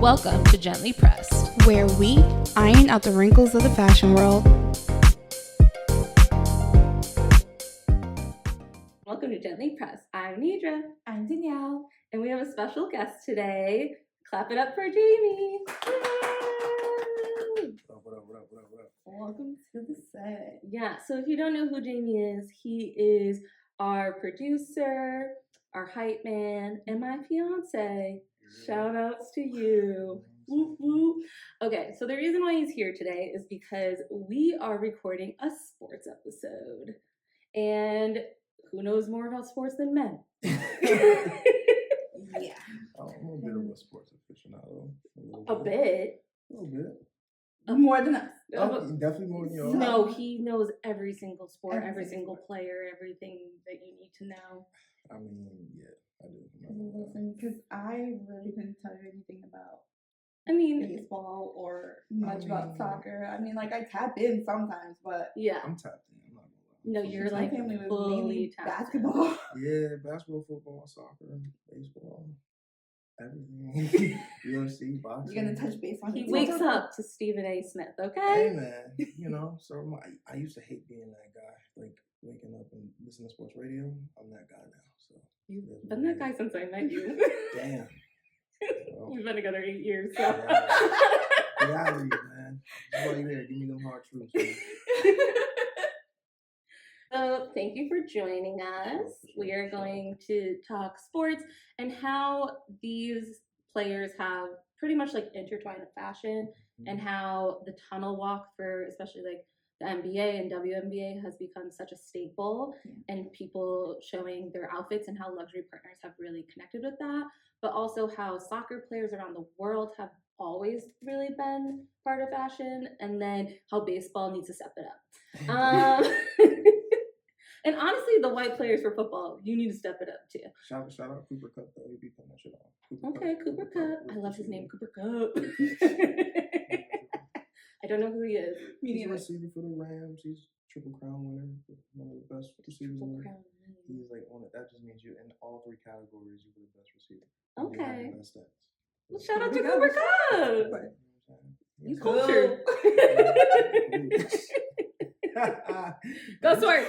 Welcome to Gently Pressed, where we iron out the wrinkles of the fashion world. Welcome to Gently Pressed. I'm Nidra. I'm Danielle. And we have a special guest today. Clap it up for Jamie. What up? Welcome to the set. Yeah, so if you don't know who Jamie is, he is our producer, our hype man, and my fiance. Shout outs to you. Woo woo. Okay, so the reason why he's here today is because we are recording a sports episode. And who knows more about sports than men? Yeah. I'm a bit of a sports aficionado. A bit. A little bit. More than us. Definitely more than you. No, he knows every single sport, every single player, everything that you need to know. I mean, yeah, I do. Listen, because I really couldn't tell you anything about baseball or much about soccer. I mean, like I tap in sometimes, but yeah, I'm tapped in. I'm not gonna lie. No, you're my like family was fully mainly tapped basketball. Yeah, basketball, football, soccer, baseball, everything. UFC, boxing. You're gonna touch base on He it. wakes up to Stephen A. Smith, Hey okay? man, so I used to hate being that guy, like waking up and listening to sports radio. I'm that guy now. So You've been that guy since I met you. Damn. So, We've been together 8 years. So. Get out of here, man. That's why you're here. Give me them hard truths. Man. So thank you for joining us. We are going to talk sports and how these players have pretty much like intertwined with fashion, and how the tunnel walk for especially like the NBA and WNBA has become such a staple, and people showing their outfits and how luxury partners have really connected with that, but also how soccer players around the world have always really been part of fashion, and then how baseball needs to step it up. And honestly, the white players for football, you need to step it up too. Shout out Cooper Cup though. He be putting that shit on. Cooper Cup. I love his name, Cooper Cup. I don't know who he is. He's a receiver for the Rams. He's Triple Crown winner. One of the best receivers in the league. He's like that just means you in all three categories you're the best receiver. Okay. The best stats. Well, shout out to Cooper Cup. You cultured. Go Swords.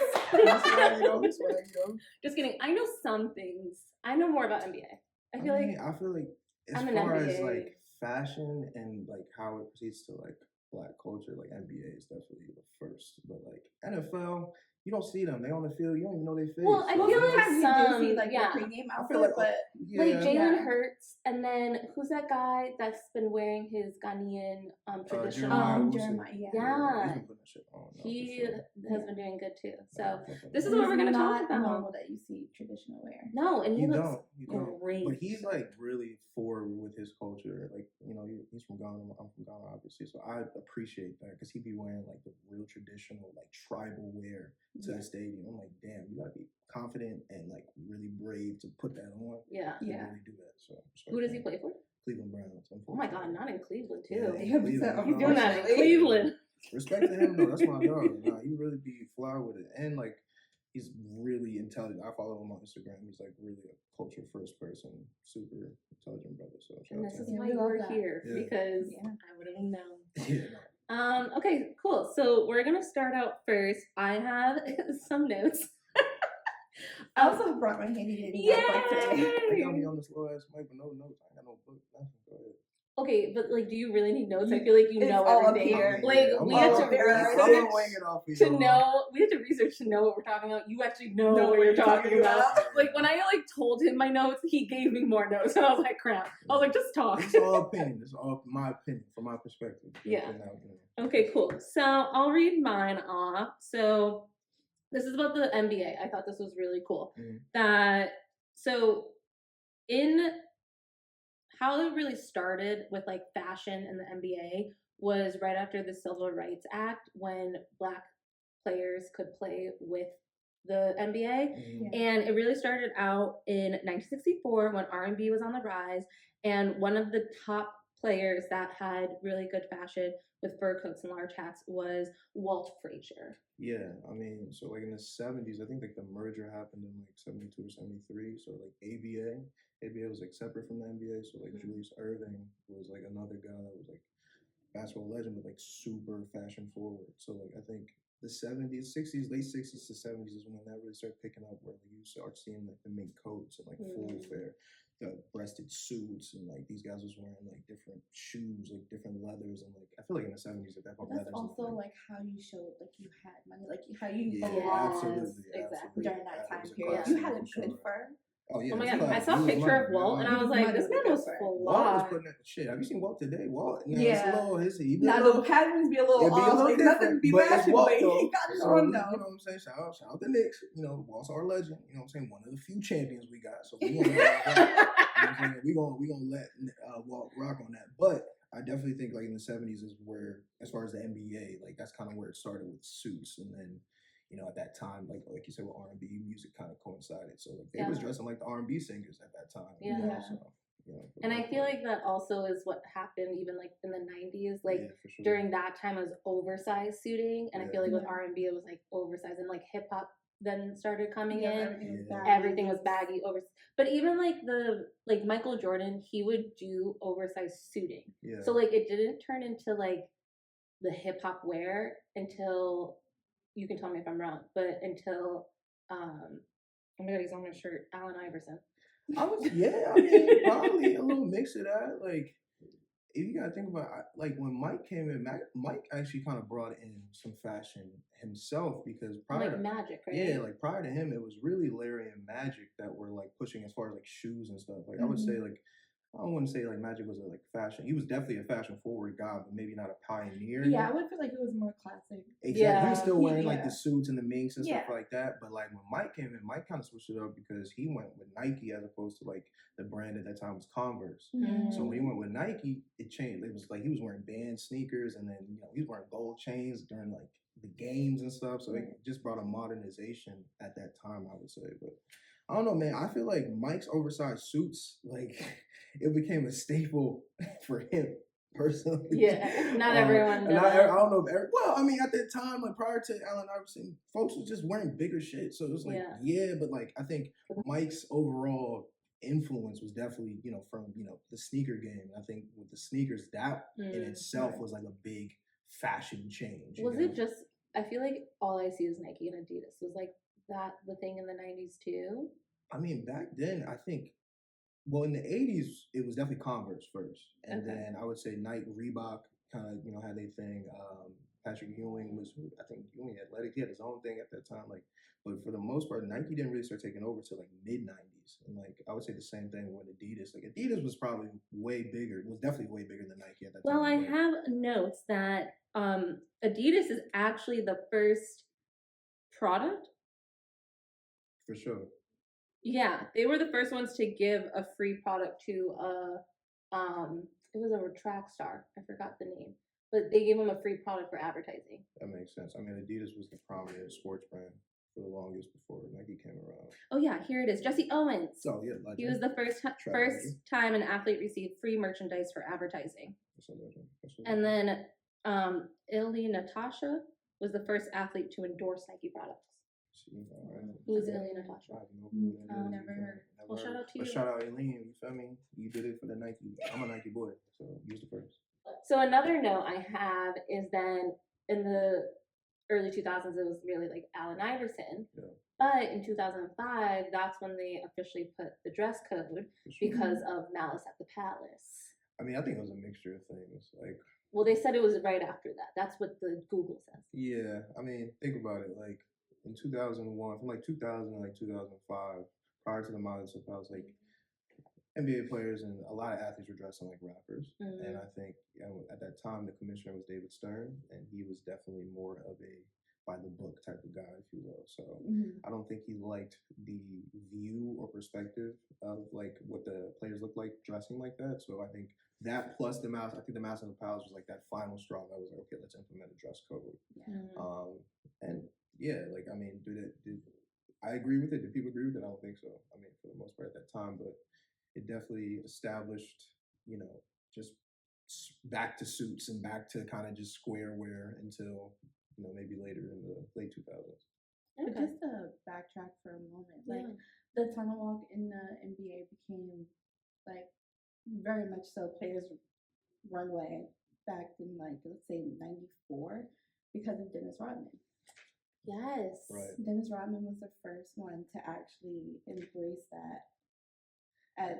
Just kidding. I know some things. I know more about NBA. I feel like as far as like fashion and like how it proceeds to like Black culture, like NBA is definitely the first. But like NFL, you don't see them. They on the field. You don't even know they face. Well, I feel like some, you do see like the pregame outfit, but like Jalen Hurts, and then who's that guy that's been wearing his Ghanaian traditional? Jeremiah. Yeah. He has been doing good too. So this is what we're gonna talk about. Normal that you see traditional wear. No, and he looks great. But he's like really forward with his culture. Like he's from Ghana. I'm from Ghana, obviously. So I appreciate that because he be wearing like the real traditional like tribal wear to the stadium. I'm like, damn, you gotta be confident and like really brave to put that on. Yeah. Really do that. So who does he play for? Cleveland Browns. Oh my God, not in Cleveland too. Yeah, He's doing that in Cleveland. Respect to him though. That's my dog. Nah, he really be fly with it, and like he's really intelligent. I follow him on Instagram. He's like really a culture first person, super intelligent brother. So and this is why we're here because I would have known. Okay, cool. So we're gonna start out first. I have some notes. I also brought my handy dandy notebook today. I got me on this low ass mic with no notes. I ain't got no book. Nothing. Go ahead. Okay, but like, do you really need notes? I feel like you know everything. Like we had to research to know what we're talking about. You actually know what you're talking about. Like when I like told him my notes, he gave me more notes, and I was like, crap. I was like, just talk. It's all opinion. It's all my opinion from my perspective. Yeah. Okay, cool. So I'll read mine off. So this is about the NBA. I thought this was really cool. In how it really started with like fashion in the NBA was right after the Civil Rights Act, when Black players could play with the NBA. And it really started out in 1964 when R&B was on the rise, and one of the top players that had really good fashion with fur coats and large hats was Walt Frazier. Yeah, I mean, so like in the 70s, I think like the merger happened in like 72 or 73. So like ABA was like separate from the NBA. So like Julius Erving was like another guy that was like basketball legend, but like super fashion forward. So like I think the 70s, 60s, late 60s to 70s is when that really started picking up, where you start seeing like the mink coats and like full fair, breasted suits, and like these guys was wearing like different shoes, like different leathers, and like I feel like in the 70s at that point, That's leathers also like like how you showed like you had money, like how you yeah, belonged absolutely, exactly. during that time It was a period. Yeah. You classic had a for good sure. fur. Oh yeah, Oh my it's god, I classic. saw He a was picture money, of Walt and I was Money like, this with man the was good fur. Walt was fly. putting that shit. Have you seen Walt today? Walt, you know, Yeah. it's a little he be a Now little, the patterns be a it'd little be a off, little like nothing different, be but it's matching, Walt but he though. got it So on you though. know what I'm saying? Shout out the Knicks. You know, Walt's our legend. You know what I'm saying? One of the few champions we got. So we gonna let Walt rock. You know what I'm saying? We gonna let Walt rock on that. But I definitely think like in the 70s is where, as far as the NBA, like that's kind of where it started with suits, and then you know at that time, like you said, with R&B music kind of coincided. So like they was dressing like the R&B singers at that time. Yeah. You know, so. You know, And I feel like that also is what happened even like in the 90s. Like yeah, for sure. during that time it was oversized suiting, and I feel like with Yeah. R&B it was like oversized, and like hip hop then started coming in. Everything was baggy. Everything was baggy over, but even like Michael Jordan, he would do oversized suiting. Yeah. So like it didn't turn into like the hip hop wear until, you can tell me if I'm wrong, but until oh my god, he's on my shirt, Allen Iverson. I mean, probably a little mix of that. Like, if you gotta think about like when Mike came in, Mike actually kind of brought in some fashion himself, because prior Like Magic, right? yeah, like prior to him, it was really Larry and Magic that were like pushing as far as like shoes and stuff. Like I would say like. I wouldn't say like Magic was a like fashion. He was definitely a fashion forward guy, but maybe not a pioneer. Yeah, I would feel like it was more classic. Exactly. Yeah. He was still wearing like the suits and the minks and stuff Yeah. like that. But like when Mike came in, Mike kind of switched it up because he went with Nike as opposed to like the brand at that time was Converse. So when he went with Nike, it changed. It was like he was wearing band sneakers, and then you know he was wearing gold chains during like the games and stuff. So it just brought a modernization at that time, I would say. But I don't know, man. I feel like Mike's oversized suits, like it became a staple for him personally. Yeah, not everyone does. I don't know if well, I mean, at that time, like prior to Allen Iverson, folks was just wearing bigger shit. So it was like, yeah, but like I think Mike's overall influence was definitely, you know, from, you know, the sneaker game. I think with the sneakers, that in itself was like a big fashion change. Was it just, I feel like all I see is Nike and Adidas. Was like that the thing in the 90s too? I mean, back then, I think, well, in the 80s, it was definitely Converse first. And then I would say Nike, Reebok kind of, you know, had their thing. Patrick Ewing was, I think, Ewing Athletic. He had his own thing at that time. Like, but for the most part, Nike didn't really start taking over till like mid 90s. And like, I would say the same thing with Adidas. Like, Adidas was probably way bigger, was definitely way bigger than Nike at that time. Well, I have notes that Adidas is actually the first product. For sure. Yeah, they were the first ones to give a free product to it was a track star. I forgot the name, but they gave him a free product for advertising. That makes sense. I mean, Adidas was the prominent sports brand for the longest before Nike came around. Oh yeah, here it is. Jesse Owens. Oh yeah, legend. He was the first time an athlete received free merchandise for advertising. That's a legend. And then Ilya Natasha was the first athlete to endorse Nike products. Who's Ilya Natasha? Never heard. Well, shout out to you. Shout out Aileen, you feel me? You did it for the Nike. I'm a Nike boy, so use the first. So another note I have is then in the early 2000s, it was really like Allen Iverson. Yeah. But in 2005, that's when they officially put the dress code because of Malice at the Palace. I mean, I think it was a mixture of things. Like, well, they said it was right after that. That's what the Google says. Yeah, I mean, think about it. Like in 2001, from like 2000 to like 2005, prior to the Malice at the Palace, like NBA players and a lot of athletes were dressing like rappers. And I think at that time, the commissioner was David Stern, and he was definitely more of a by the book type of guy, if you will. So I don't think he liked the view or perspective of like what the players look like dressing like that. So I think that plus the Malice, I think the Malice at the Palace was like that final straw that was like, okay, let's implement a dress code. And yeah, like I mean, did I agree with it? Did people agree with it? I don't think so. I mean, for the most part at that time, but it definitely established, you know, just back to suits and back to kind of just square wear until maybe later in the late 2000s. But just to backtrack for a moment, like the tunnel walk in the NBA became like very much so players' runway back in like let's say '94 because of Dennis Rodman. Yes. Right. Dennis Rodman was the first one to actually embrace that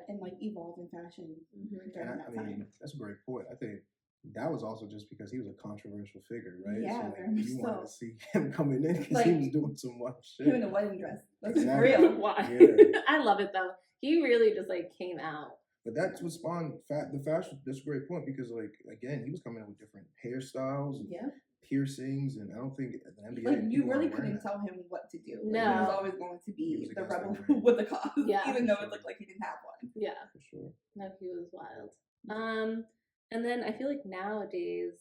and like evolve in fashion during that time. That's a great point. I think that was also just because he was a controversial figure, right? Yeah, so like, you wanted to see him coming in because like, he was doing some wild shit. Him in a wedding dress. That's exactly. real. Yeah. I love it though. He really just like came out. But that's what spawned the fashion. That's a great point because, like, again, he was coming in with different hairstyles, and piercings, and I don't think the NBA. Like, you really couldn't tell him what to do. No, like, he was always going to be the rebel with the cause, even though it looked like he didn't have one. Yeah, for sure. No, he was wild. And then I feel like nowadays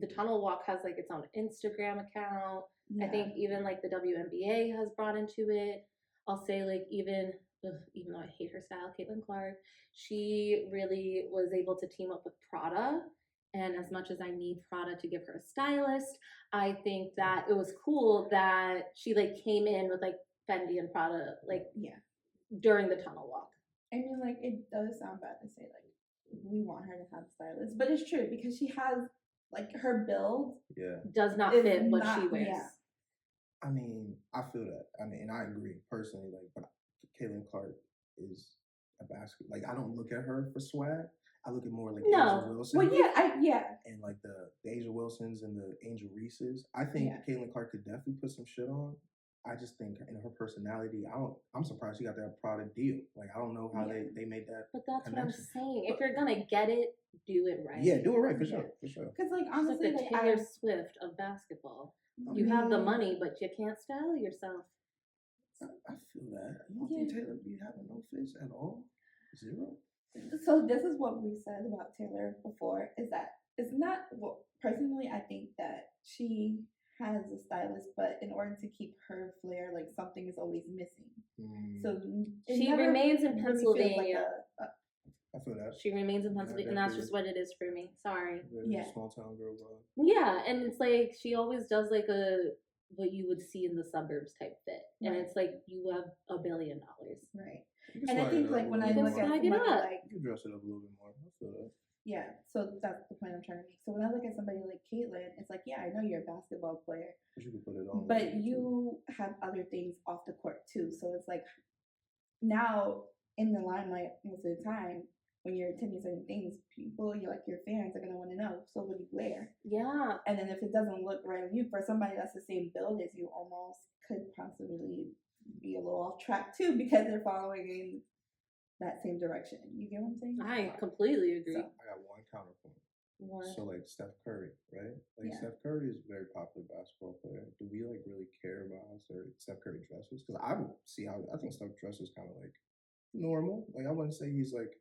the tunnel walk has like its own Instagram account. I think even like the WNBA has brought into it. I'll say like even though I hate her style, Caitlin Clark, she really was able to team up with Prada. And as much as I need Prada to give her a stylist, I think that it was cool that she like came in with like Fendi and Prada like during the tunnel walk. I mean, like, it does sound bad to say like we want her to have a stylist, but it's true because she has like her build does not fit what she wears. Yeah. I mean, I feel that. I mean, and I agree personally. Like, but Caitlin Clark is a basket. Like, I don't look at her for swag. I look at more like Asia Wilson. Well, and like the Asia Wilsons and the Angel Reeses. I think Caitlin Clark could definitely put some shit on. I just think in her personality, I'm surprised she got that product deal. Like, I don't know how they made that. But that's connection. What I'm saying. If you're gonna get it, do it right. Yeah, do it right for sure. Because like honestly, it's like the Taylor Swift of basketball. You have the money, but you can't style yourself. I feel that. You don't think Taylor be having no fits at all? Zero. So this is what we said about Taylor before. Is that it's not. Well, personally, I think that she has a stylist, but in order to keep her flair, like something is always missing. So she remains in Pennsylvania. I feel that. She remains in Pennsylvania, and that's just what it is for me. Sorry. Small town girl vibe. Yeah, and it's like she always does like what you would see in the suburbs type fit, and it's like you have $1 billion, right? And I think like when I look at somebody like you dress it up a little bit more. I feel that. Yeah, so that's the point I'm trying to make. So when I look at somebody like Caitlin, it's like, yeah, I know you're a basketball player, but you can put it on. But you have other things off the court too. So it's like now in the limelight most of the time when you're attending certain things, people, your fans are gonna want to know. So what do you wear? Yeah. And then if it doesn't look right on you, for somebody that's the same build as you, almost could possibly be a little off track too because they're following in that same direction. You get what I'm saying? I completely agree. So, I got one counterpoint. So like Steph Curry, right? Like Steph Curry is a very popular basketball player. Do we like really care about how Steph Curry dresses? Because I think Steph dresses kind of like normal. Like I wouldn't say he's like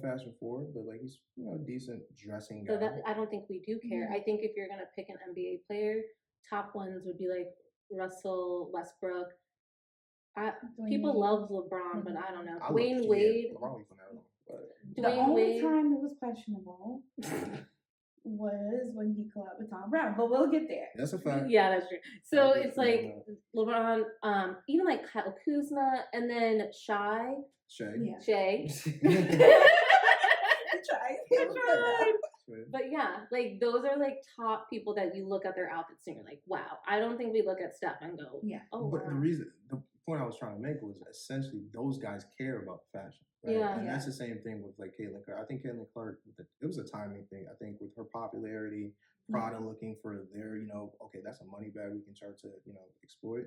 fashion forward, but like he's decent dressing guy. I don't think we do care. I think if you're gonna pick an NBA player, top ones would be like Russell Westbrook. People love LeBron, but I don't know. Dwayne Wade. The only time it was questionable was when he collabed with Tom Brown, but we'll get there. That's a fact. Yeah, that's true. So it's like LeBron, even like Kyle Kuzma, and then Shay. But yeah, like those are like top people that you look at their outfits and you're like, wow. I don't think we look at Steph and go, oh, but the point I was trying to make was essentially those guys care about fashion, right? Yeah, and that's the same thing with like Caitlin Clark. I think Caitlin Clark, it was a timing thing. I think with her popularity, Prada looking for their, okay, that's a money bag we can start to, exploit.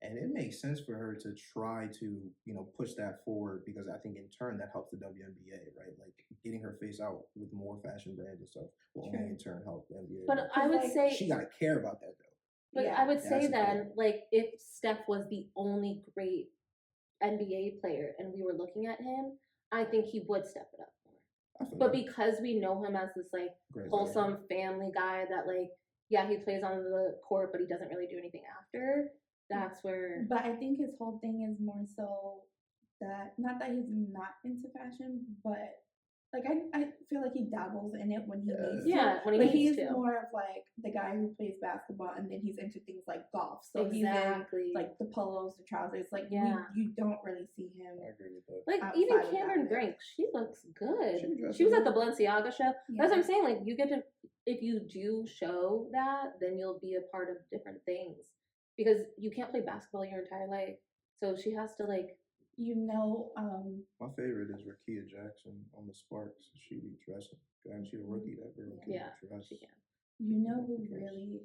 And it makes sense for her to try to, push that forward because I think in turn that helps the WNBA, right? Like getting her face out with more fashion brands and stuff will only in turn help the NBA. But I would say she gotta care about that though. But I would say then, like, if Steph was the only great NBA player and we were looking at him, I think he would step it up more. But because we know him as this like wholesome family guy that like, he plays on the court, but he doesn't really do anything after. That's where. But I think his whole thing is more so that not that he's not into fashion, but like I feel like he dabbles in it when he needs to. Yeah, when he But needs he's to. more of like the guy who plays basketball, and then he's into things like golf. So Exactly. he's in like the polos, the trousers. Like Yeah. you don't really see him. I agree with that. Like outside even of that Cameron bit. Brink, she looks good. She dresses She was at the well. Balenciaga show. Yeah. That's what I'm saying. Like you get to, if you do show that, then you'll be a part of different things because you can't play basketball your entire life. So she has to like. You know, My favorite is Rakia Jackson on the Sparks. She be dressing. God, she a rookie. That girl can Yeah, dress. she can. you know who really,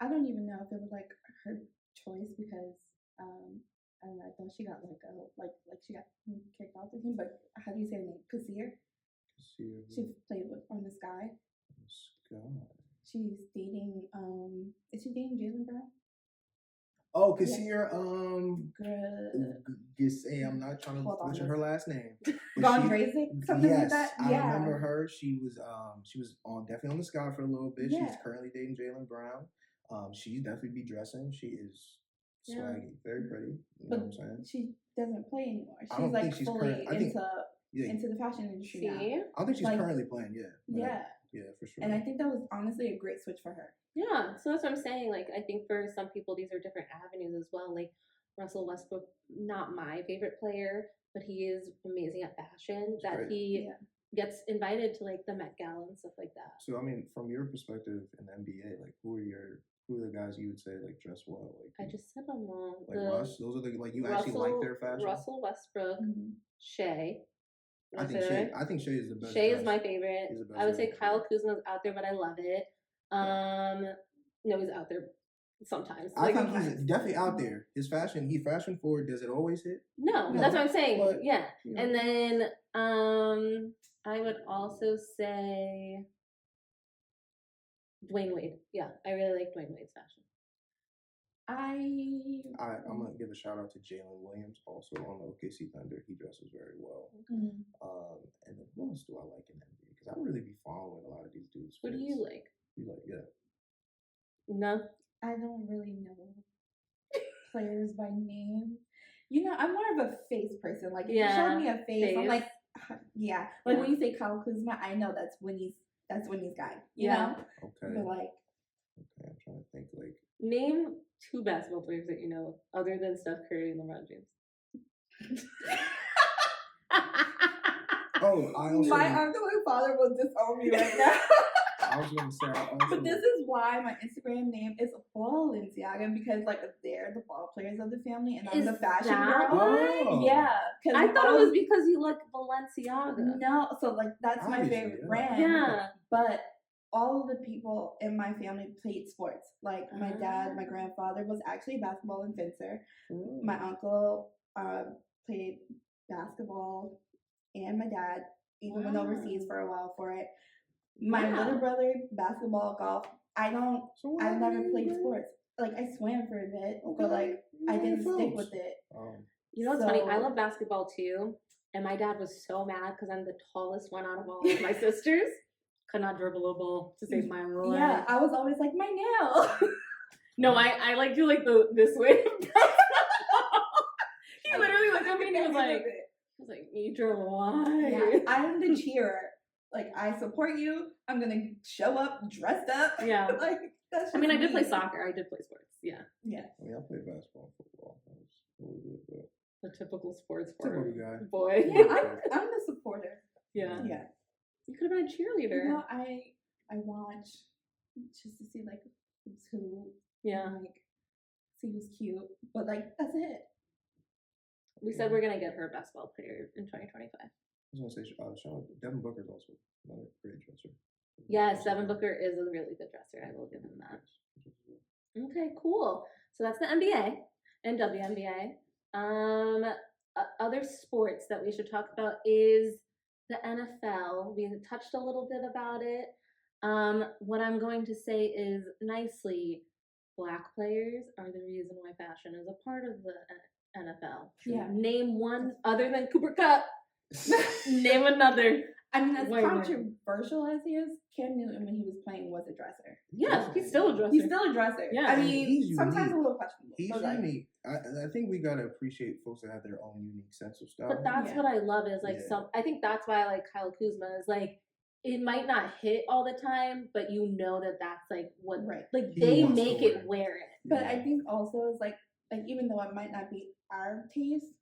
I don't even know if it was like her choice because, I don't know, I thought she got like she got kicked off the team, but how do you say her name? Couture? She played with on the Sky. Sky. She's dating, is she dating Jaylen Brown? Oh, Kassir, I'm not trying to Hold on, butcher her last name. Von Drazik? Something yes, like that? I Yeah. remember her. She was on definitely on the Sky for a little bit. Yeah. She's currently dating Jaylen Brown. She definitely be dressing. She is swaggy, very pretty. You know what I'm saying? She doesn't play anymore. I don't She's like think she's fully yeah. into the fashion industry now. See? I don't think she's Like, currently playing. Yeah. Yeah. Yeah, for sure. And I think that was honestly a great switch for her. Yeah, so that's what I'm saying. Like, I think for some people, these are different avenues as well. Like, Russell Westbrook, not my favorite player, but he is amazing at fashion. That's that great. he gets invited to like the Met Gala and stuff like that. So I mean, from your perspective in the NBA, like who are the guys you would say like dress well? Like I just said them all. like Russ. Those are the like you actually like their fashion. Russell Westbrook, Shea. I think Shea is the best. Shea dressed. is my favorite. He's the best I would say dressed. Kyle Kuzma's out there, but I love it. No, he's out there sometimes. I think he's definitely out there. His fashion, he fashion forward. Does it always hit? No, No, that's what I'm saying. but, Yeah. you know. And then I would also say Dwayne Wade. Yeah, I really like Dwayne Wade's fashion. I'm gonna give a shout out to Jalen Williams, also on the OKC Thunder. He dresses very well. And then who else do I like in NBA? Because I don't really be following a lot of these dudes. Who do you like? You like, yeah. No. I don't really know players by name. You know, I'm more of a face person. Like, if you show me a face, I'm like, yeah. Like when you say Kyle Kuzma, I know that's Winnie's guy. You know? Okay. But like, okay, I'm trying to think. Like, name 2 basketball players that you know other than Steph Curry and LeBron James. oh, I also. my uncle father will disown me right now. I was gonna say. But this is why my Instagram name is Balenciaga, because like they're the ball players of the family, and I'm the fashion girl. Oh. Yeah, I thought it was because you like Balenciaga. No, so like that's Obviously, my favorite yeah. brand. Yeah. But all of the people in my family played sports. Like my dad, my grandfather was actually a basketball and fencer. Ooh. My uncle played basketball, and my dad even went overseas for a while for it. My little brother, basketball, golf. I've never played sports. Like I swam for a bit, but like I didn't stick with it. You know what's funny? I love basketball too, and my dad was so mad because I'm the tallest one out of all of my sisters. Could not dribble a ball to save my life. Yeah, I was always like my nail. No, I like do like this way. He literally looked at me and he was like, need your life. Yeah, I'm the cheerer. Like I support you. I'm gonna show up dressed up. Yeah. Like that's. I mean, I did play me. soccer. I did play sports. Yeah. Yeah. I mean, I played basketball and football. That was really good, but The typical sports typical guy. boy. Yeah, I'm the supporter. Yeah. Yeah. You could have been a cheerleader. You know, I watch just to see like who's who. Yeah. Like see who's cute, but like that's it. We said we're gonna get her a basketball player in 2025. I was gonna say, Devin Booker's also another great dresser. Yes, Devin Booker is a really good dresser. I will give him that. Okay, cool. So that's the NBA and WNBA. Other sports that we should talk about is the NFL. We touched a little bit about it. What I'm going to say is nicely, Black players are the reason why fashion is a part of the NFL. Yeah. Name one other than Cooper Cup. Name another. I mean, as Wait a minute. controversial as he is, Cam Newton when he was playing was a dresser. Yeah, he's still a dresser. He's still a dresser. Yeah. I mean, He's sometimes unique. a little questionable. He's but like, unique. I think we gotta appreciate folks that have their own unique sense of style. But that's Yeah. what I love is like Yeah. I think that's why I like Kyle Kuzma is like it might not hit all the time, but you know that that's like what right. like He they wants to make it win. wear it. But I think also is like even though it might not be our taste,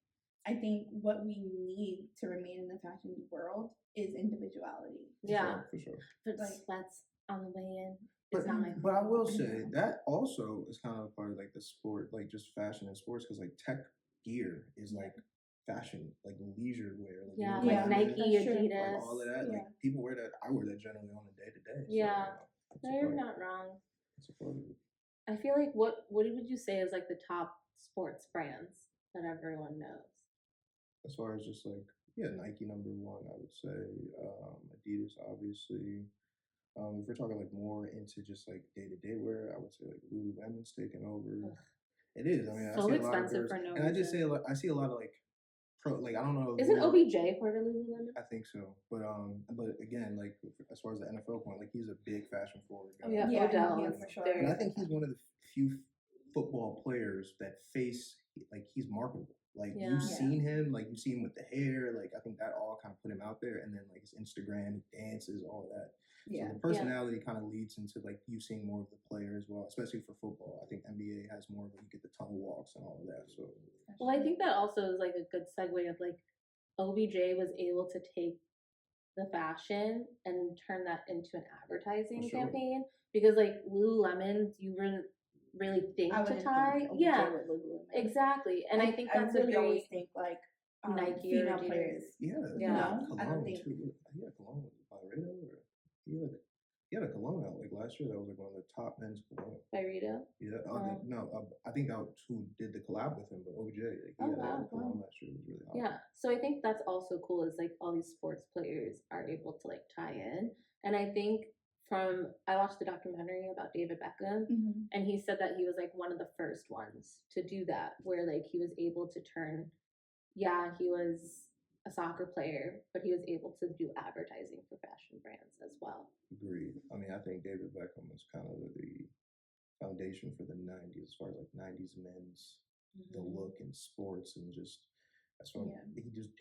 I think what we need to remain in the fashion world is individuality. Yeah, for sure. but Like- that's on the way in. But, It's not my but I will fault. say that also is kind of part of like the sport, like just fashion and sports, because like tech gear is like fashion, like leisure wear. Like, Yeah, you know, like Yeah, Nike, that's true. Adidas. like all of that. Like people wear that. I wear that generally on a day to day. Yeah. it's No, a you're part- not wrong. it's a part of it. I feel like what would you say is like the top sports brands that everyone knows? As far as just like Nike number one, I would say Adidas, obviously. If we're talking like more into just like day to day wear, I would say like Lululemon's taking over. Ugh. It is. I mean, So I see a lot of expensive girls, for no and I just say reason. I see a lot of like I don't know. Isn't who- OBJ part of Lululemon? I think so, but again, like as far as the NFL point, like he's a big fashion forward guy. Oh yeah, Yeah, Odell yeah, is for sure. very And I think he's one of the few football players that he's marketable. Like Yeah. you've Yeah. seen him, like you see him with the hair. Like I think that all kind of put him out there, and then like his Instagram, dances, all that. Yeah. So the personality kind of leads into like you seeing more of the player as well, especially for football. I think NBA has more of you get the tunnel walks and all of that. So Well, I think that also is like a good segue of like OBJ was able to take the fashion and turn that into an advertising For sure. campaign because like Lululemon, you wouldn't really think I to wouldn't tie. think OBJ Yeah, with Lululemon. exactly. And I think that's I really a always great think like Nike or female Adidas. players. yeah, Yeah. Cologne I don't think- too. He had cologne with Byredo, or he had a cologne out like last year. That was like one of the top men's cologne. Byredo. Yeah, Oh. I think that was who did the collab with him, but OJ. Like, he Oh, had wow. a cologne last year. It was really hot. Yeah. So I think that's also cool is like all these sports players are able to like tie in. And I think I watched the documentary about David Beckham Mhm. and he said that he was like one of the first ones to do that where like he was able to turn he was a soccer player, but he was able to do advertising for fashion brands as well. Agreed. I mean, I think David Beckham was kind of the foundation for the '90s, as far as like '90s men's the look in sports and just as far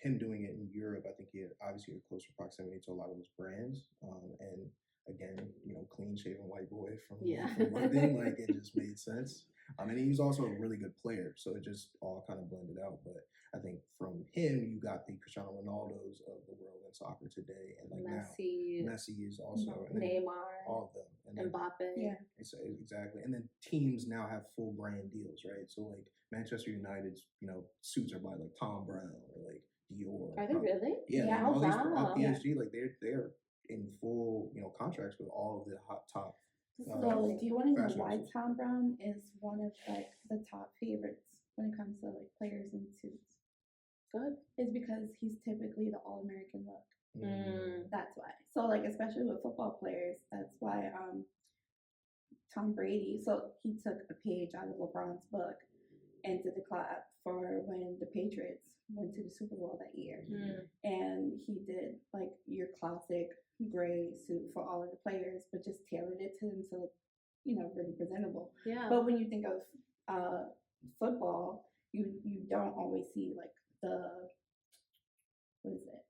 him doing it in Europe. I think he had obviously a closer proximity to a lot of those brands, and again, clean shaven white boy from London, like it just made sense. I mean, he was also a really good player, so it just all kind of blended out. But I think from him, you got the Cristiano Ronaldos of the world in soccer today, and like Messi, now, Messi is also and then Neymar, all of them, and then, Mbappe. Yeah. exactly. And then teams now have full brand deals, right? So like Manchester United's, suits are by like Tom Brown or like Dior. Are they really? Yeah, Yeah. like, all these wow. PSG, like they're in full, contracts with all of the hot top. So, do you want to know fashion why houses. Tom Brown is one of like the top favorites when it comes to like players in suits? Good. It's because he's typically the All-American look. Mm. That's why. So, like especially with football players, that's why Tom Brady. So he took a page out of LeBron's book and did the collab for when the Patriots went to the Super Bowl that year, and he did like your classic gray suit for all of the players, but just tailored it to them to look, really presentable. Yeah. But when you think of football, you don't always see like the what is it?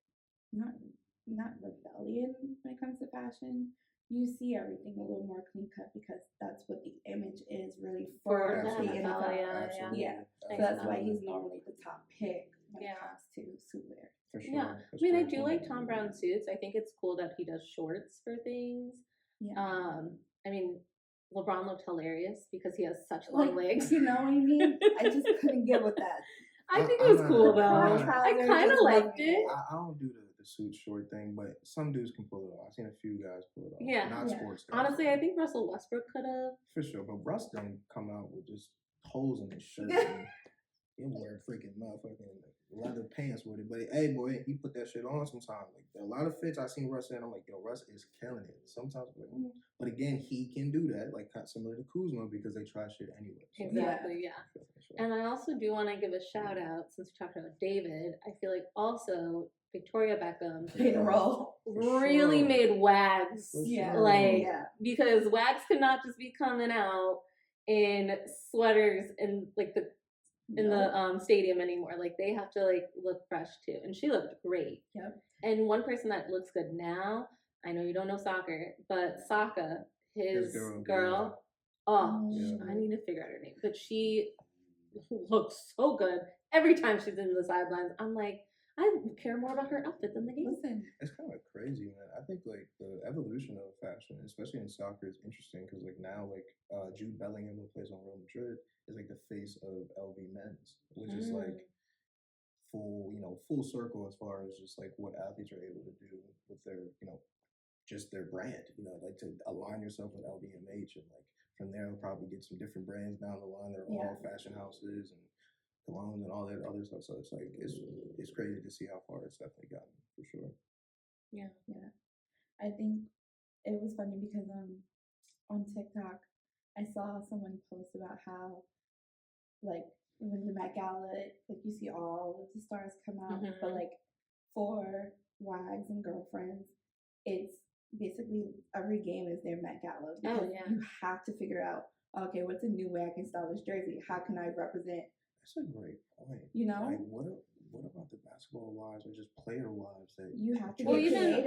Not rebellion when it comes to fashion. You see everything a little more clean cut because that's what the image is really for For the the NFL. NFL, yeah. Absolutely. Yeah. So Makes that's why sense. he's normally the top pick when Yeah. it comes to suit wear. For sure. Yeah. That's I mean, I very do cool. like Tom Brown suits. I think it's cool that he does shorts for things. Yeah. I mean, LeBron looked hilarious because he has such long legs. You know what I mean? I just couldn't get with that. I think it was cool though. I'm not- I kind of liked it. I don't do the suit short thing, but some dudes can pull it off. I've seen a few guys pull it off. Yeah. Not Yeah. sports guys. Honestly, I think Russell Westbrook could have. For sure, but Russ don't come out with just holes in his shirt. and He'll wear freaking motherfucking leather pants with it. But hey, boy, he put that shit on sometimes. Like a lot of fits I seen Russ in, I'm like, yo, Russ is killing it. Sometimes, but again, he can do that, like similar to Kuzma, because they try shit anyway. So, Exactly, yeah. And I also do want to give a shout out, since we talked about David. I feel like also Victoria Beckham Played a role. really made Wags because Wags could not just be coming out in sweaters and like the stadium anymore. Like they have to like look fresh too, and she looked great. Yep. And one person that looks good now, I know you don't know soccer, but Saka, his girl. Oh, I need to figure out her name, but she looks so good every time she's in the sidelines. I'm like, I care more about her outfit than the game. Listen, it's kind of crazy, man. I think like the evolution of fashion, especially in soccer, is interesting because like now, like Jude Bellingham, who plays on Real Madrid, is like the face of LV Men's, which is like full circle as far as just like what athletes are able to do with their just their brand, like to align yourself with LVMH, and like from there we'll probably get some different brands down the line. They're all fashion houses and colognes and all that other stuff. So it's like it's crazy to see how far it's definitely gotten for sure. Yeah. I think it was funny because on TikTok I saw someone post about how like when the Met Gala, like you see all of the stars come out, but like for wives and girlfriends, it's basically every game is their Met Gala because you have to figure out, okay, what's a new way I can style this jersey? How can I represent? That's a great point. Like, what about the basketball wives or just player wives that you have to?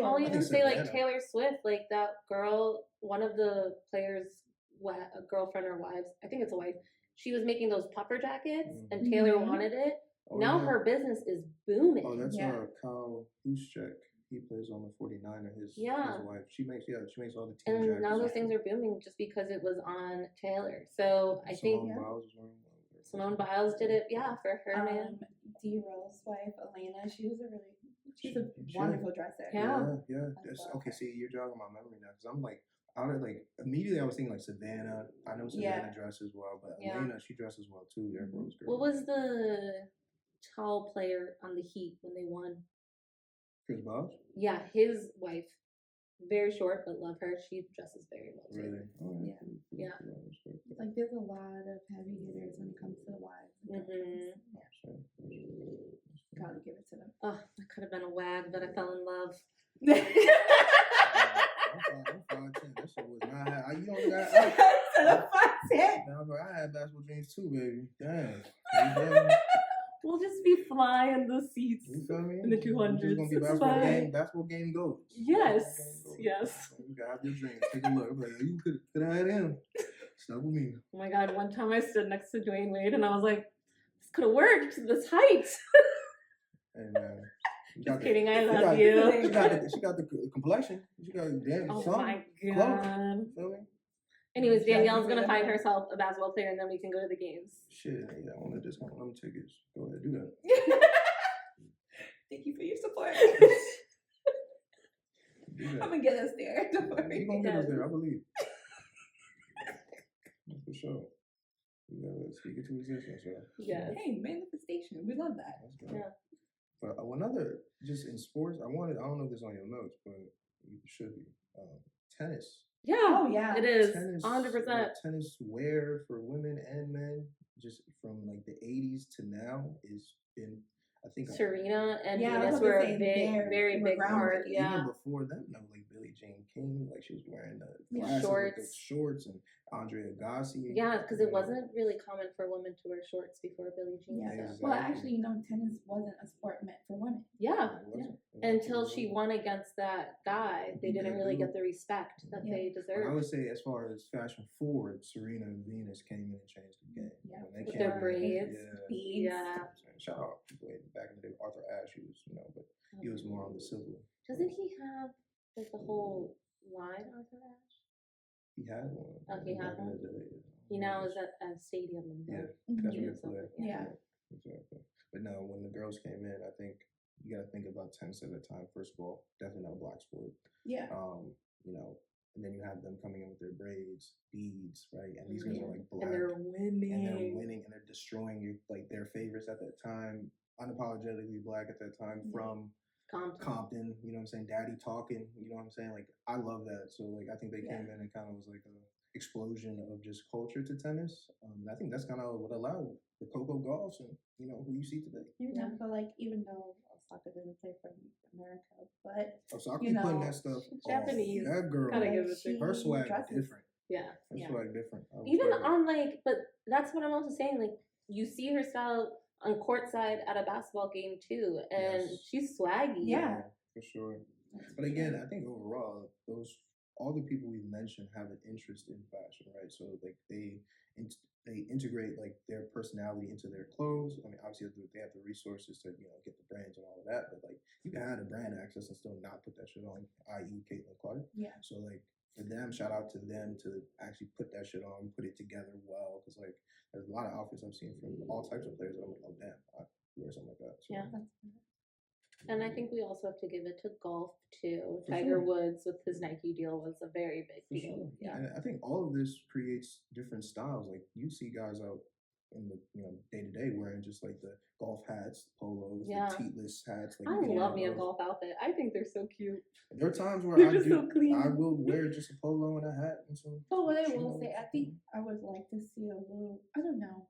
I'll even say like Taylor Swift, like that girl, one of the players' girlfriend or wives, I think it's a wife. She was making those puffer jackets, and Taylor wanted it. Now her business is booming. Oh, that's Kyle Juszczyk. He plays on the 49er. His wife. She makes all the team jackets. And now those things are booming just because it was on Taylor. So I think Simone Biles did it, for her man. D Rose's wife, Elena, she's a wonderful dresser. Yeah. Okay, see, you're jogging my memory now because I'm like, immediately I was thinking like Savannah. I know Savannah dresses well, but Elena, she dresses well too. They're girls. What was the tall player on the Heat when they won? Chris Bosh? Yeah, his wife. Very short, but love her. She dresses very well too. Really? Oh, yeah. Like there's a lot of heavy hitters when it comes to the wives. Gotta give it to them. Oh, I could have been a wag, but I fell in love. I'm 5'10". That shit was not. You only got. I had basketball dreams too, baby. Damn. We'll just be flying the seats. You feel me? In the 200s. It's gonna be basketball game goals. Yes. You gotta have your dreams. Take a look. Like, you could have had him. Stuck with me. Oh my God! One time I stood next to Dwayne Wade, and I was like, "This could have worked. This height." Hey man. Just kidding. I love you. She got the complexion. She got damn. Oh my God. Anyways, Danielle's gonna find herself a basketball player, and then we can go to the games. Shit, I want to discount them tickets. Go ahead, do that. Thank you for your support. I'm gonna get us there. Don't worry. You're gonna get us there, I believe. For sure. We gotta speak it to existence, so. Yes. Hey, manifestation. We love that. Yeah. But another, just in sports, I don't know if this is on your notes, but it should be. Tennis. Yeah. Oh yeah. It is. 100%. Tennis wear for women and men, just from like the 80s to now, is been, I think, Serena and Venus were a very big part. Yeah. Even before them, like Billie Jean King, like she was wearing the shorts, and Andre Agassi. Yeah, because it wasn't really common for women to wear shorts before Billie Jean. Yeah. Exactly. Well, actually, tennis wasn't a sport meant for women. Yeah. Until she won against that guy, they didn't really get the respect that they deserved. I would say, as far as fashion forward, Serena and Venus came in and changed the game. Yeah. With their braids. Beads. Yeah. Shout out back in the day, Arthur Ashe, but he was more on the civil. Doesn't he have like the whole line, Arthur Ashe? He had one. Oh, he had one. He now is at a stadium. That's where he played. Yeah. Exactly. But no, when the girls came in, I think you got to think about tennis at a time. First of all, definitely not a black sport. Yeah. and then you have them coming in with their braids, beads, right? And these guys are like black, And they're winning. and they're destroying you, like their favorites at that time, unapologetically black at that time from Compton, you know what I'm saying? Daddy talking, you know what I'm saying? Like, I love that. So, like, I think they came in and kind of was like a explosion of just culture to tennis. And I think that's kind of what allowed the Coco Golfs and, you know, who you see today. Yeah, but like, even though Osaka didn't play for America, but Osaka you know, putting that stuff Japanese. That girl, Gotta give it to her swag dresses. different. Yeah. Her swag different. Even on like, but that's what I'm also saying. Like, you see her style on courtside at a basketball game too, and she's swaggy. Yeah, for sure. But again, I think overall, all the people we've mentioned have an interest in fashion, right? So like they integrate like their personality into their clothes. I mean, obviously they have the resources to get the brands and all of that, but like you can have the brand access and still not put that shit on, i.e. Caitlin Clark. Yeah. So like for them, shout out to them to actually put that shit on, put it together well, because like there's a lot of outfits I've seen from all types of players that I'm like, oh damn, I wear something like that. So, yeah. And I think we also have to give it to golf too. Tiger Woods with his Nike deal was a very big deal. Sure. Yeah, and I think all of this creates different styles. Like you see guys out in the day to day wearing just like the golf hats, polos, the teatless hats. Like I love me a golf outfit. I think they're so cute. There are times where I will wear just a polo and a hat and some. But what I will say, I think I would like to see a little. I don't know.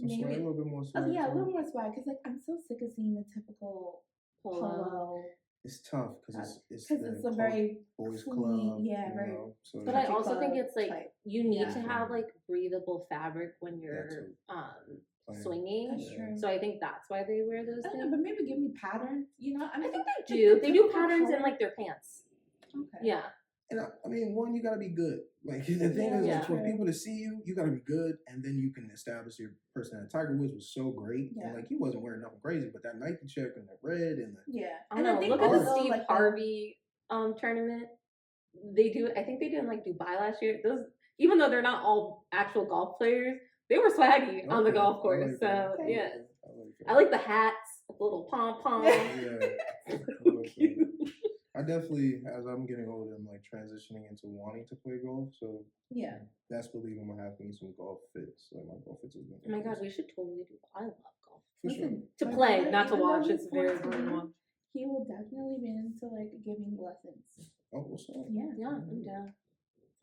Maybe a little bit more swag. Yeah, a little more swag because like I'm so sick of seeing the typical polo. It's tough because it's a very boys clean, club. Yeah, very. So but I also think it's like you need to have like breathable fabric when you're swinging. That's true. So I think that's why they wear those things. But maybe give me patterns. I mean, I think they do. They do patterns in like their pants. Okay. Yeah. And I mean, one, you gotta be good. Like the thing is, like, for people to see you, you gotta be good, and then you can establish your personality. Tiger Woods was so great, and like he wasn't wearing nothing crazy, but that Nike check and that red and the I don't know. Look at the Steve Harvey tournament. They do. I think they did in like Dubai last year. Those, even though they're not all actual golf players, they were swaggy on the golf course. Like so yeah, I like the hats, the little pom pom. Yeah. So cute. I definitely, as I'm getting older, I'm like transitioning into wanting to play golf. So best believe I'm gonna have to need some golf fits. Like my golf fits. Oh my god, we should totally do that. I love golf. For sure. To play, not to watch. It's very fun. He will definitely be into like giving lessons. Oh, what's up? Yeah, I'm down.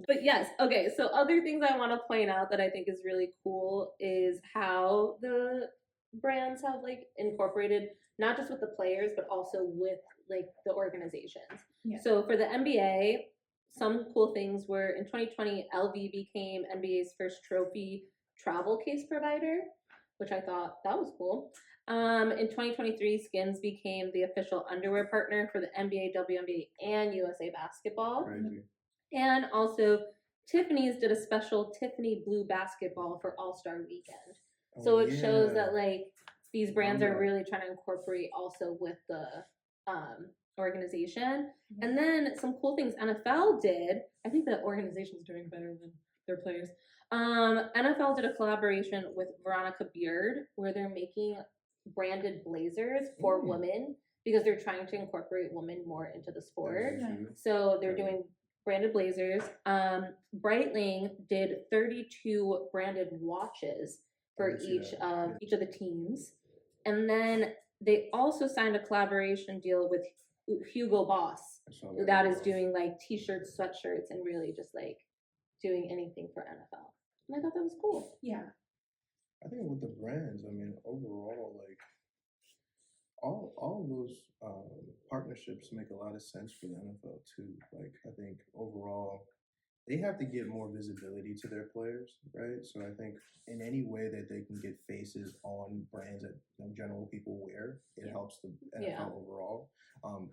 But yes, okay. So other things I want to point out that I think is really cool is how the brands have like incorporated not just with the players but also with like the organizations. Yeah. So for the NBA, some cool things were in 2020, LV became NBA's first trophy travel case provider, which I thought that was cool. In 2023, Skins became the official underwear partner for the NBA, WNBA, and USA Basketball. Crazy. And also, Tiffany's did a special Tiffany Blue basketball for All-Star Weekend. So it shows that like these brands are really trying to incorporate also with the organization. And then some cool things NFL did. I think the organization's doing better than their players. NFL did a collaboration with Veronica Beard where they're making branded blazers for women because they're trying to incorporate women more into the sport. So they're doing branded blazers. Breitling did 32 branded watches for each of the teams. And then they also signed a collaboration deal with Hugo Boss that is doing like t-shirts, sweatshirts, and really just like doing anything for NFL. And I thought that was cool. Yeah. I think with the brands, I mean, overall, like all of those partnerships make a lot of sense for the NFL too. Like I think overall, they have to get more visibility to their players, right? So I think in any way that they can get faces on brands that general people wear, it helps the NFL overall.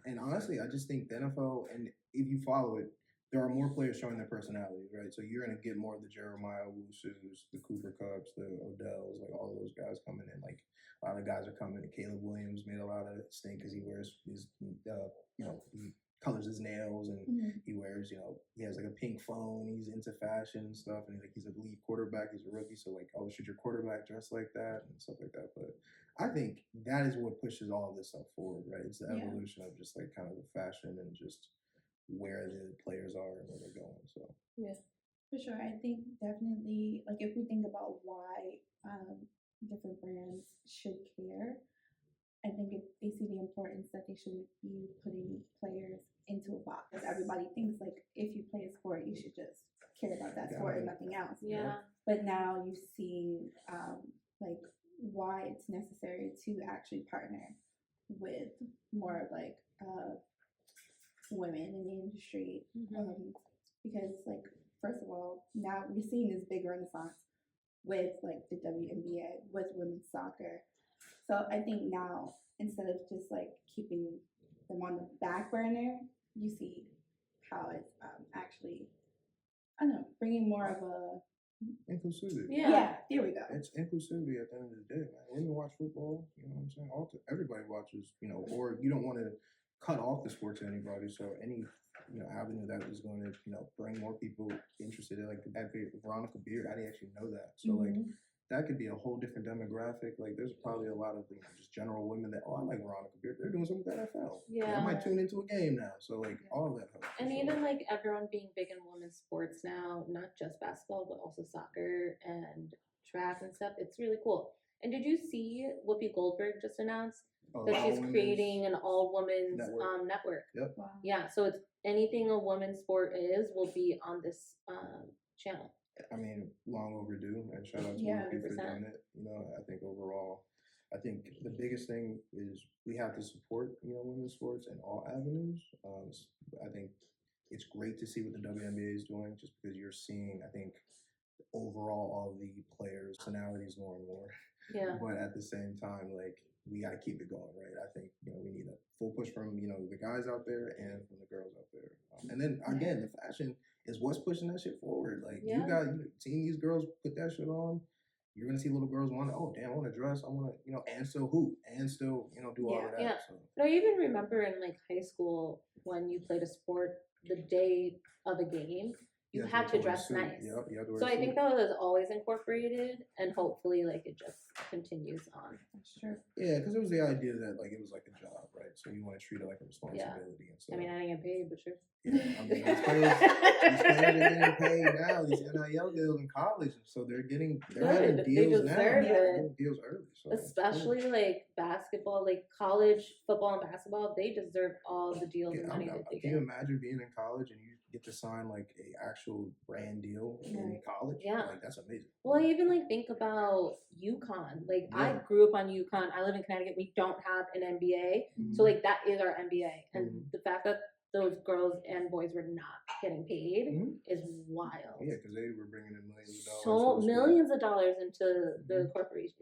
And honestly, I just think the NFL, and if you follow it, there are more players showing their personalities, right? So you're going to get more of the Jeremiah Wusus, the Cooper Kupps, the Odells, like all those guys coming in. Like a lot of guys are coming in. Caleb Williams made a lot of stink because he wears his, he colors his nails and he wears, he has like a pink phone. He's into fashion and stuff. And like he's a lead quarterback. He's a rookie. So like, oh, should your quarterback dress like that and stuff like that? But I think that is what pushes all of this stuff forward, right? It's the evolution of just like kind of the fashion and just where the players are and where they're going. So For sure. I think definitely, like, if we think about why different brands should care, I think if they see the importance that they shouldn't be putting players into a box. Because everybody thinks, like, if you play a sport, you should just care about that sport and nothing else. Yeah. But now you see, like, why it's necessary to actually partner with more of, like, women in the industry. Because, like, first of all, now we're seeing this big renaissance with, like, the WNBA, with women's soccer. So I think now, instead of just, like, keeping them on the back burner, you see how it's actually, I don't know, bringing more of a inclusivity. yeah, there we go. It's inclusivity at the end of the day, man. Women watch football, you know what I'm saying? Everybody watches, you know, or you don't want to cut off the sport to anybody. So any, you know, avenue that is going to, you know, bring more people interested in, like Veronica Beard, I didn't actually know that. So like that could be a whole different demographic. Like there's probably a lot of, you know, just general women that, I like Veronica Beard. They're doing something with the NFL. Yeah. I might tune into a game now. So like all of that helps. And even like everyone being big in women's sports now, not just basketball, but also soccer and track and stuff. It's really cool. And did you see Whoopi Goldberg just announced that she's creating an all women's network? Yep. Wow. Yeah. So it's anything a women's sport is will be on this channel. I mean, long overdue, and shout out to Whoopi for doing it. You know, I think overall, I think the biggest thing is we have to support, you know, women's sports in all avenues. I think it's great to see what the WNBA is doing, just because you're seeing, I think, overall all the players' personalities more and more. Yeah. But at the same time, like, we got to keep it going, right? I think, you know, we need a full push from, you know, the guys out there and from the girls out there. And then, again, the fashion is what's pushing that shit forward. Like, you seeing these girls put that shit on, you're going to see little girls want to, oh, damn, I want to dress, I want to, you know, and still hoop, and still, you know, do all of that. Yeah. So. But I even remember in, like, high school when you played a sport, the day of a game, you had to dress nice. Yep, you had to wear so I think that was always incorporated, and hopefully, like, it just continues on. That's true. Yeah, because it was the idea that, like, it was like a job, right? So you want to treat it like a responsibility. And so, I mean, I didn't get paid, but sure. Yeah, I mean, these players are getting paid now. These NIL deals in college, so they're having deals now. They're getting deals early. So especially like basketball, like college football and basketball, they deserve all the deals and money that they get. Can you imagine being in college and you get to sign like a actual brand deal in college? Yeah, like that's amazing. Well, I even like think about UConn. Like I grew up on UConn. I live in Connecticut. We don't have an NBA, so like that is our NBA, and the fact that those girls and boys were not getting paid is wild. Yeah, because they were bringing in millions of dollars. So millions of dollars into the corporation.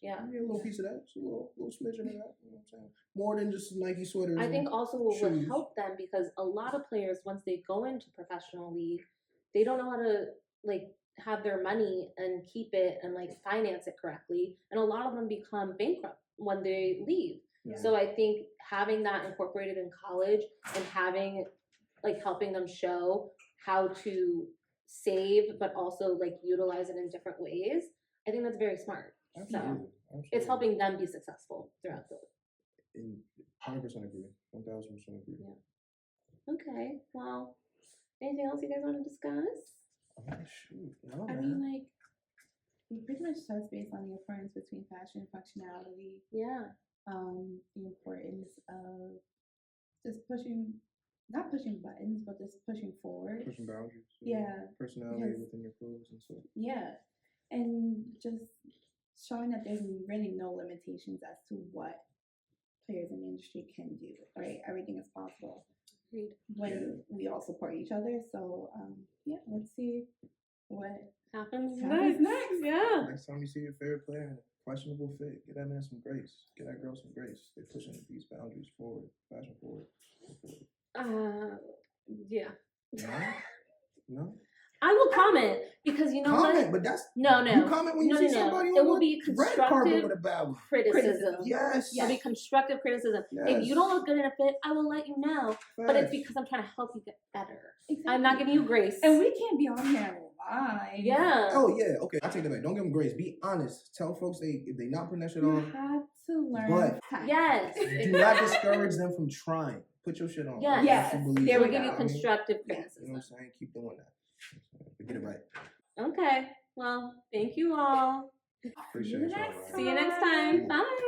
Yeah, a little piece of that, just a little smidgen of that. You know what I'm saying? More than just Nike sweaters. I think also what would help them, because a lot of players, once they go into professional league, they don't know how to like have their money and keep it and like finance it correctly, and a lot of them become bankrupt when they leave. Yeah. So I think having that incorporated in college and having like helping them show how to save but also like utilize it in different ways, I think that's very smart. Absolutely. So it's helping them be successful throughout the 100% agree. 1000% agree. Yeah. Okay. Well, anything else you guys want to discuss? Oh, shoot. No, I mean, like, we pretty much touched base on the difference between fashion and functionality. Yeah. The importance of just not pushing buttons, but just pushing forward. Pushing boundaries. Yeah. Personality within your clothes and stuff. Yeah. And just showing that there's really no limitations as to what players in the industry can do, right? Everything is possible when we all support each other. So, let's see what happens next. Yeah. Next time you see your favorite player in a questionable fit, get that man some grace. Get that girl some grace. They're pushing these boundaries forward, fashion forward. Yeah. No? I will comment because you know what? But that's no. You comment when you see somebody on it will be constructive with a bad criticism. Yes. It'll be constructive criticism. Yes. If you don't look good in a fit, I will let you know. But it's because I'm trying to help you get better. Exactly. I'm not giving you grace. And we can't be on here live. Yeah. Oh yeah. Okay. I take that back. Don't give them grace. Be honest. Tell folks if they not putting that shit on. You have to learn. But yes. do not discourage them from trying. put your shit on. Yes. Yes. You believe There They we will in give you that. I mean, constructive you know what criticism. I'm saying? Keep doing that. But get it right. Okay. Well, thank you all. Appreciate y'all. next Man. See you next time. Bye.